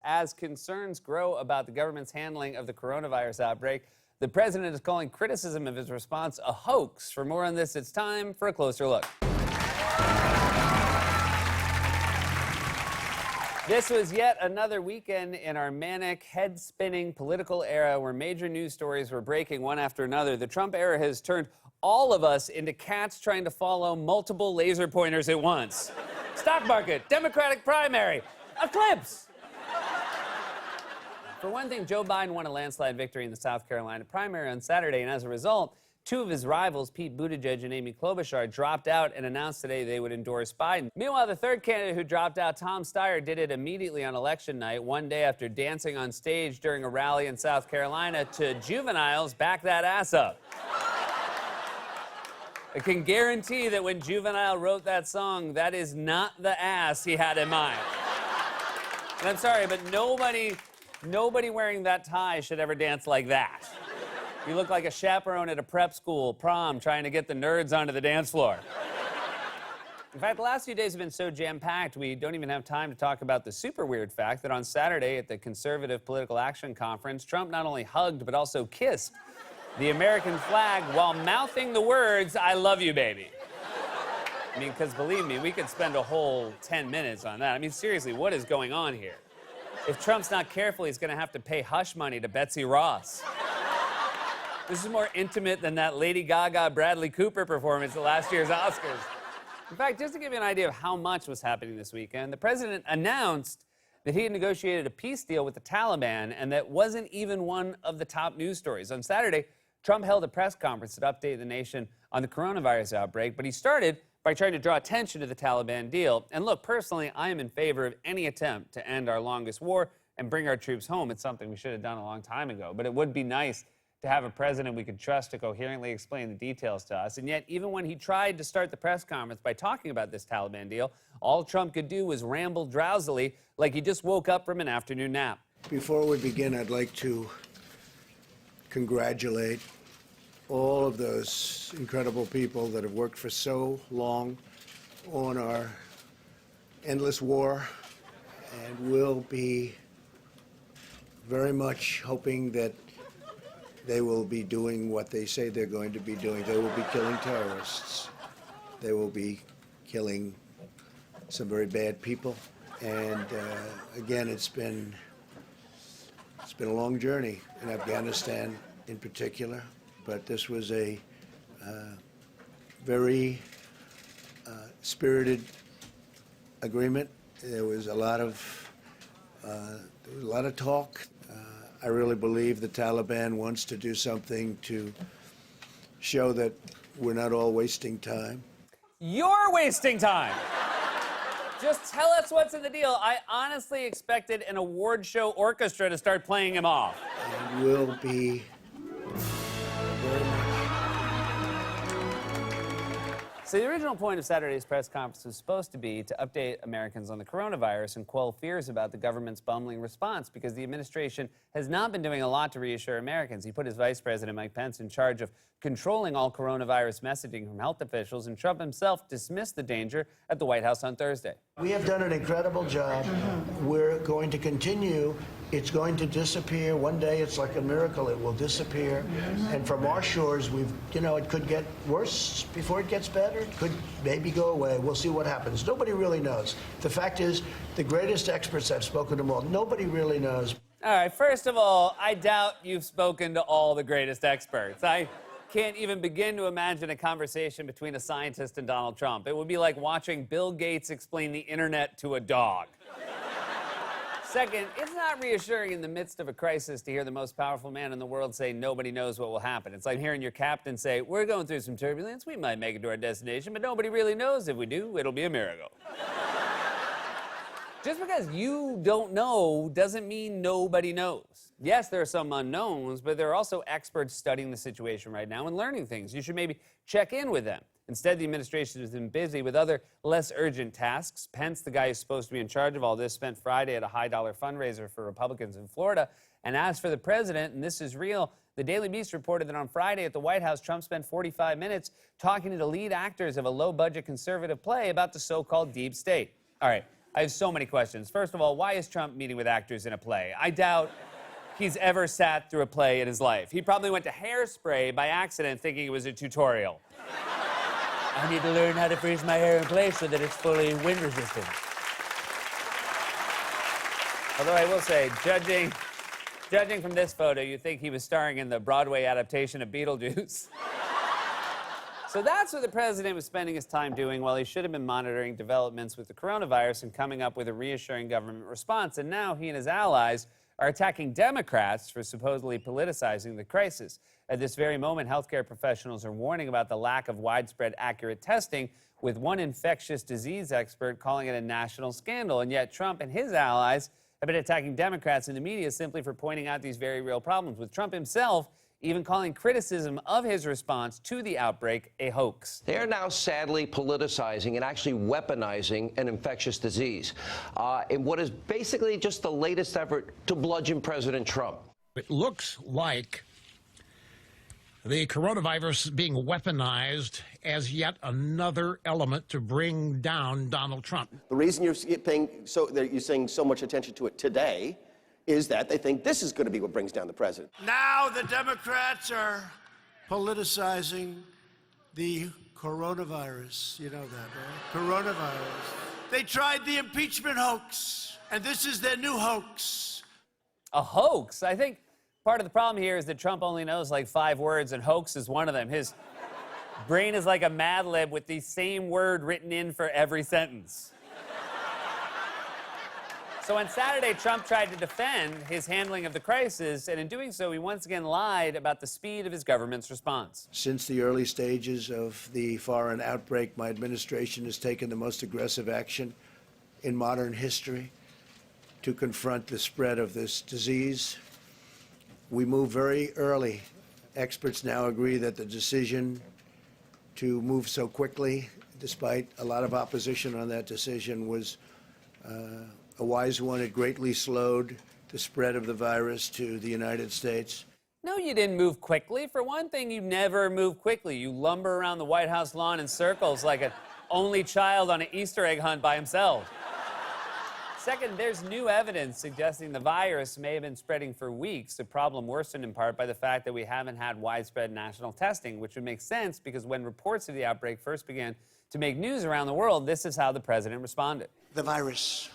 as concerns grow about the government's handling of the coronavirus outbreak. The president is calling criticism of his response a hoax. For more on this, it's time for a closer look. This was yet another weekend in our manic, head-spinning political era where major news stories were breaking one after another. The Trump era has turned all of us into cats trying to follow multiple laser pointers at once. Stock market, Democratic primary, eclipse. For one thing, Joe Biden won a landslide victory in the South Carolina primary on Saturday, and as a result, two of his rivals, Pete Buttigieg and Amy Klobuchar, dropped out and announced today they would endorse Biden. Meanwhile, the third candidate who dropped out, Tom Steyer, did it immediately on election night, one day after dancing on stage during a rally in South Carolina to Juvenile's Back That Ass Up. I can guarantee that when Juvenile wrote that song, that is not the ass he had in mind. And I'm sorry, but nobody wearing that tie should ever dance like that. You look like a chaperone at a prep school prom trying to get the nerds onto the dance floor. In fact, the last few days have been so jam-packed, we don't even have time to talk about the super weird fact that on Saturday at the Conservative Political Action Conference, Trump not only hugged but also kissed the American flag while mouthing the words, "I love you, baby." I mean, because believe me, we could spend a whole 10 minutes on that. I mean, seriously, what is going on here? If Trump's not careful, he's going to have to pay hush money to Betsy Ross. This is more intimate than that Lady Gaga Bradley Cooper performance at last year's Oscars. In fact, just to give you an idea of how much was happening this weekend, the president announced that he had negotiated a peace deal with the Taliban, and that wasn't even one of the top news stories. On Saturday, Trump held a press conference to update the nation on the coronavirus outbreak, but he started by trying to draw attention to the Taliban deal. And look, personally, I am in favor of any attempt to end our longest war and bring our troops home. It's something we should have done a long time ago, but it would be nice to have a president we could trust to coherently explain the details to us. And yet, even when he tried to start the press conference by talking about this Taliban deal, all Trump could do was ramble drowsily like he just woke up from an afternoon nap. Before we begin, I'd like to congratulate all of those incredible people that have worked for so long on our endless war, and will be very much hoping that they will be doing what they say they're going to be doing. They will be killing terrorists. They will be killing some very bad people. And again, it's been a long journey in Afghanistan in particular, but this was a very spirited agreement. There was a lot of talk. I really believe the Taliban wants to do something to show that we're not all wasting time. You're wasting time. Just tell us what's in the deal. I honestly expected an award show orchestra to start playing him off. And we'll be very much. So the original point of Saturday's press conference was supposed to be to update Americans on the coronavirus and quell fears about the government's bumbling response, because the administration has not been doing a lot to reassure Americans. He put his Vice President, Mike Pence, in charge of controlling all coronavirus messaging from health officials, and Trump himself dismissed the danger at the White House on Thursday. We have done an incredible job. We're going to continue. It's going to disappear. One day, it's like a miracle. It will disappear. And from our shores, it could get worse before it gets better. It could maybe go away. We'll see what happens. Nobody really knows. The fact is, the greatest experts, I've spoken to them all, nobody really knows. All right, first of all, I doubt you've spoken to all the greatest experts. I can't even begin to imagine a conversation between a scientist and Donald Trump. It would be like watching Bill Gates explain the internet to a dog. Second, it's not reassuring in the midst of a crisis to hear the most powerful man in the world say nobody knows what will happen. It's like hearing your captain say, "We're going through some turbulence. We might make it to our destination, but nobody really knows. If we do, it'll be a miracle." Just because you don't know doesn't mean nobody knows. Yes, there are some unknowns, but there are also experts studying the situation right now and learning things. You should maybe check in with them. Instead, the administration has been busy with other, less urgent tasks. Pence, the guy who's supposed to be in charge of all this, spent Friday at a high-dollar fundraiser for Republicans in Florida. And as for the president, and this is real, the Daily Beast reported that on Friday at the White House, Trump spent 45 minutes talking to the lead actors of a low-budget conservative play about the so-called deep state. All right, I have so many questions. First of all, why is Trump meeting with actors in a play? I doubt he's ever sat through a play in his life. He probably went to Hairspray by accident thinking it was a tutorial. I need to learn how to freeze my hair in place so that it's fully wind resistant. Although I will say, judging from this photo, you'd think he was starring in the Broadway adaptation of Beetlejuice. So that's what the president was spending his time doing while he should have been monitoring developments with the coronavirus and coming up with a reassuring government response. And now he and his allies are attacking Democrats for supposedly politicizing the crisis. At this very moment, healthcare professionals are warning about the lack of widespread accurate testing, with one infectious disease expert calling it a national scandal. And yet Trump and his allies have been attacking Democrats in the media simply for pointing out these very real problems, with Trump himself even calling criticism of his response to the outbreak a hoax. They are now sadly politicizing and actually weaponizing an infectious disease in what is basically just the latest effort to bludgeon President Trump. It looks like the coronavirus being weaponized as yet another element to bring down Donald Trump. The reason you're saying so much attention to it today is that they think this is going to be what brings down the president. Now the Democrats are politicizing the coronavirus. You know that, right? Coronavirus. They tried the impeachment hoax, and this is their new hoax. A hoax? I think part of the problem here is that Trump only knows like 5 words, and hoax is one of them. His brain is like a Mad Lib with the same word written in for every sentence. So on Saturday, Trump tried to defend his handling of the crisis, and in doing so, he once again lied about the speed of his government's response. Since the early stages of the foreign outbreak, my administration has taken the most aggressive action in modern history to confront the spread of this disease. We moved very early. Experts now agree that the decision to move so quickly, despite a lot of opposition on that decision, was a wise one. It greatly slowed the spread of the virus to the United States. No, you didn't move quickly. For one thing, you never move quickly. You lumber around the White House lawn in circles like an only child on an Easter egg hunt by himself. Second, there's new evidence suggesting the virus may have been spreading for weeks, the problem worsened in part by the fact that we haven't had widespread national testing, which would make sense because when reports of the outbreak first began to make news around the world, this is how the president responded. The virus.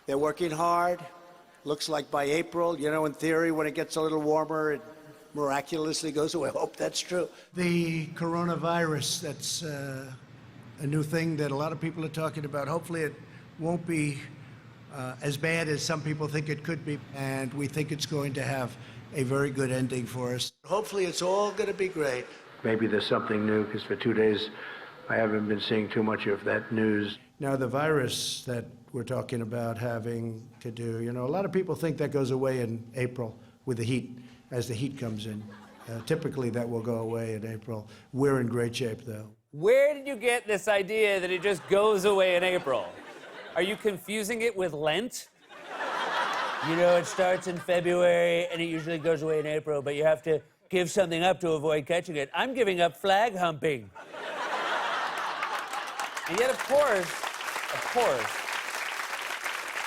They're working hard. Looks like by April, in theory, when it gets a little warmer, it miraculously goes away. I hope that's true. The coronavirus, that's a new thing that a lot of people are talking about. Hopefully it won't be as bad as some people think it could be, and we think it's going to have a very good ending for us. Hopefully it's all going to be great. Maybe there's something new, because for 2 days I haven't been seeing too much of that news. Now, the virus that we're talking about having to do, a lot of people think that goes away in April with the heat, as the heat comes in. Typically, that will go away in April. We're in great shape, though. Where did you get this idea that it just goes away in April? Are you confusing it with Lent? It starts in February and it usually goes away in April, but you have to give something up to avoid catching it. I'm giving up flag humping. And yet, of course,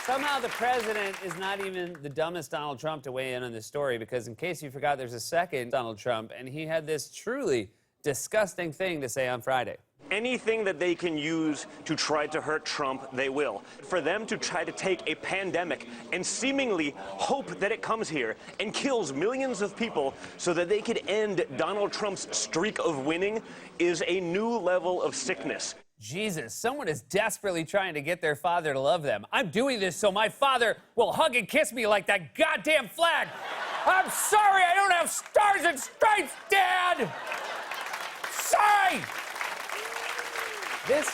somehow the president is not even the dumbest Donald Trump to weigh in on this story, because in case you forgot, there's a second Donald Trump, and he had this truly disgusting thing to say on Friday. Anything that they can use to try to hurt Trump, they will. For them to try to take a pandemic and seemingly hope that it comes here and kills millions of people so that they could end Donald Trump's streak of winning is a new level of sickness. Jesus, someone is desperately trying to get their father to love them. I'm doing this so my father will hug and kiss me like that goddamn flag. I'm sorry I don't have stars and stripes, Dad! Sorry! This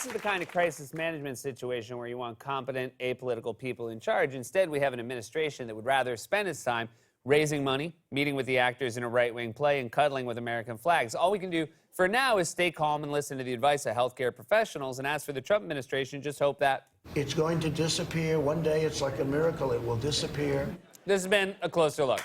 is the kind of crisis management situation where you want competent, apolitical people in charge. Instead, we have an administration that would rather spend its time raising money, meeting with the actors in a right-wing play, and cuddling with American flags. All we can do for now is stay calm and listen to the advice of healthcare professionals. And as for the Trump administration, just hope that It's going to disappear. One day, it's like a miracle. It will disappear. this has been A Closer Look.